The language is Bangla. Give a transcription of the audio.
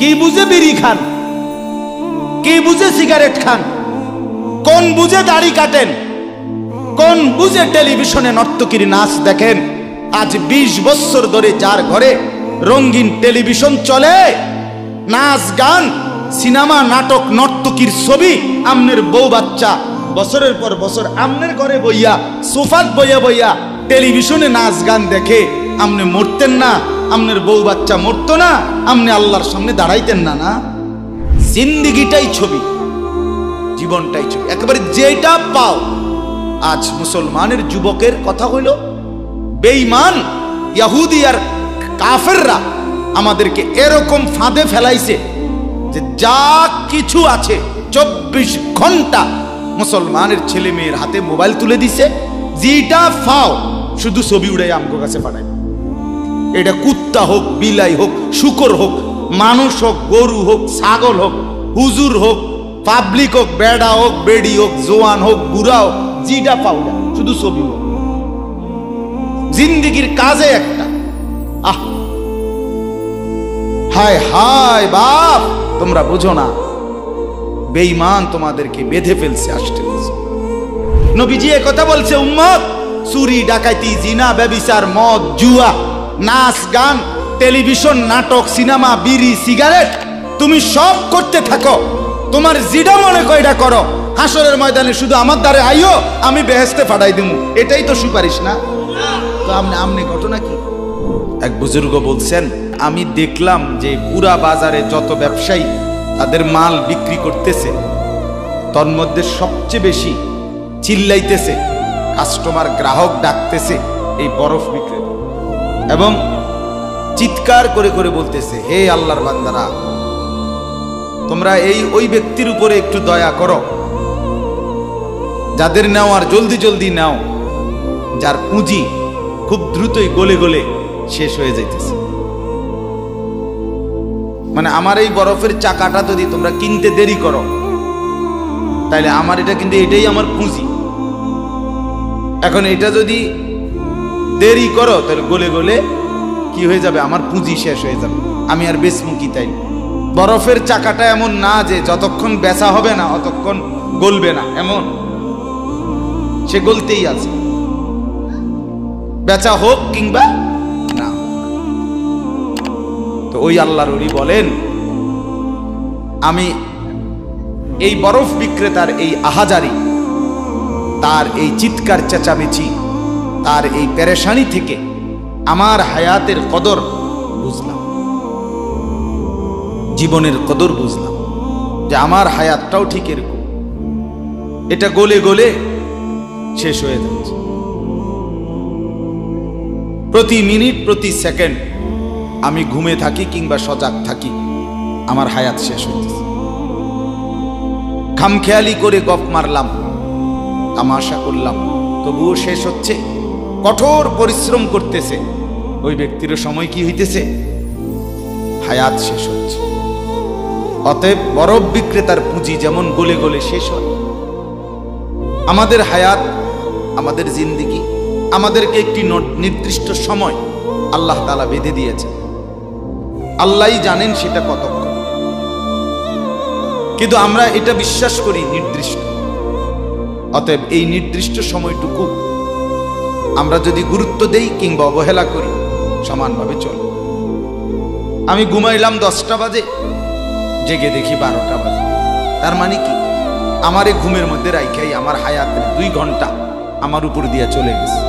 কি বুঝে বিড়ি খান, কি বুঝে সিগারেট খান, কোন বুঝে দাড়ি কাটেন, কোন বুঝে টেলিভিশনে নর্তকীর নাচ দেখেন। আজ 20 বছর ধরে যার ঘরে রঙিন টেলিভিশন চলে, নাচ গান সিনেমা নাটক নর্তকীর ছবি, আমনের বউ বাচ্চা বছরের পর বছর আমনের ঘরে বইয়া সোফাত বইয়া বইয়া টেলিভিশনে নাচ গান দেখে, আমনে মরতেন না? আমনের বউ বাচ্চা মরতো না? আমনে আল্লাহর সামনে দাঁড়াইতেন না? না, জিন্দিগিটাই ছবি, জীবনটাই ছবি, একেবারে যেটা পাও। আজ মুসলমানের যুবকের কথা হইল বেঈমান ইহুদি আর কাফেররা আমাদেরকে এরকম ফাঁদে ফেলাইছে যে যা কিছু আছে 24 ঘন্টা মুসলমানের ছেলে মেয়ের হাতে মোবাইল তুলে দিছে, যেটা ফাও শুধু ছবি উড়াই আমগো কাছে পাঠায়। এটা কুত্তা হোক, বিলাই হোক, শুকর হোক, মানুষ হোক, গরু হোক, ছাগল হোক, হুজুর হোক, পাবলিক হোক, বেড়া হোক, বেড়ি হোক, জোয়ান হোক, বুড়া হোক, যেটা পাও না শুধু ছবি হোক। জিন্দিগির কাজে একটা আহ হায় হায় বাপ, তোমরা বুঝো না, বেঈমান তোমাদেরকে বেঁধে ফেলছে আসতে। নবীজি কথা বলছে, উম্মত, চুরি ডাকাতি জিনা ব্যভিচার মদ জুয়া নাচ গান টেলিভিশন নাটক সিনেমা বিড়ি সিগারেট তুমি সব করতে থাকো, তোমার যেটা মনে করে এটা করো, হাসরের ময়দানে শুধু আমার দ্বারে আইও, আমি বেহেশতে পাঠাই দিমু, এটাই তো সুপারিশ না? তো আমনে ঘটনা কি? এক বুজুর্গ বলছেন, আমি দেখলাম যে পুরা বাজারে যত ব্যবসায়ী তাদের মাল বিক্রি করতেছে, তন্মধ্যে সবচেয়ে বেশি চিল্লাইতেছে, কাস্টমার গ্রাহক ডাকতেছে এই বরফ বিক্রেতা, এবং চিৎকার করে করে বলতেছে, হে আল্লাহর বান্দারা, তোমরা ওই ব্যক্তির উপরে একটু দয়া করো, যাদের নেওয়ার জলদি জলদি নাও, যার পুঁজি খুব দ্রুতই গলে গলে শেষ হয়ে যাইতেছে। মানে আমার এই বরফের চাকাটা যদি তোমরা কিনতে দেরি করো, তাইলে আমার এটা কিন্তু এটাই আমার পুঁজি, এখন এটা যদি দেরি করো তাহলে গলে গলে কি হয়ে যাবে, আমার পুঁজি শেষ হয়ে যাবে, আমি আর বেচমু কি? তাই বরফের চাকাটা এমন না যে যতক্ষণ বেচা হবে না অতক্ষণ গলবে না, এমন সে গলতেই আছে, বেচা হোক কিংবা না। তো ওই আল্লাহর ওলি বলেন, আমি এই বরফ বিক্রেতার এই আহাজারি, তার এই চিৎকার চেঁচামেচি, তার এই পেরেশানি থেকে আমার হায়াতের কদর বুঝলাম, জীবনের কদর বুঝলাম, যে আমার হায়াতটাও ঠিক এরকম, এটা গলে গলে শেষ হয়ে যাচ্ছে। প্রতি মিনিট প্রতি সেকেন্ড আমি ঘুমে থাকি কিংবা সজাগ থাকি, আমার হায়াত শেষ হইতেছে। খামখেয়ালি করে গপ মারলাম, তামাশা করলাম, তবুও শেষ হচ্ছে। কঠোর পরিশ্রম করতেছে ওই ব্যক্তির সময় কি হইতেছে, হায়াত শেষ হচ্ছে। অতএব বরফ বিক্রেতার পুঁজি যেমন গলে গলে শেষ হয়, আমাদের হায়াত, আমাদের জিন্দিগি, আমাদেরকে একটি নির্দিষ্ট সময় আল্লাহ তাআলা বেঁধে দিয়েছে, আল্লাহই জানেন সেটা কতক্ষণ, কিন্তু আমরা এটা বিশ্বাস করি নির্দিষ্ট। অতএব এই নির্দিষ্ট সময়টুকু আমরা যদি গুরুত্ব দেই কিংবা অবহেলা করি, সমানভাবে চলবে। আমি ঘুমাইলাম 10টা বাজে, জেগে দেখি 12টা বাজে, তার মানে কি, আমার এই ঘুমের মধ্যে রাইখাই আমার হায়াতের 2 ঘন্টা আমার উপর দিয়ে চলে গেছে।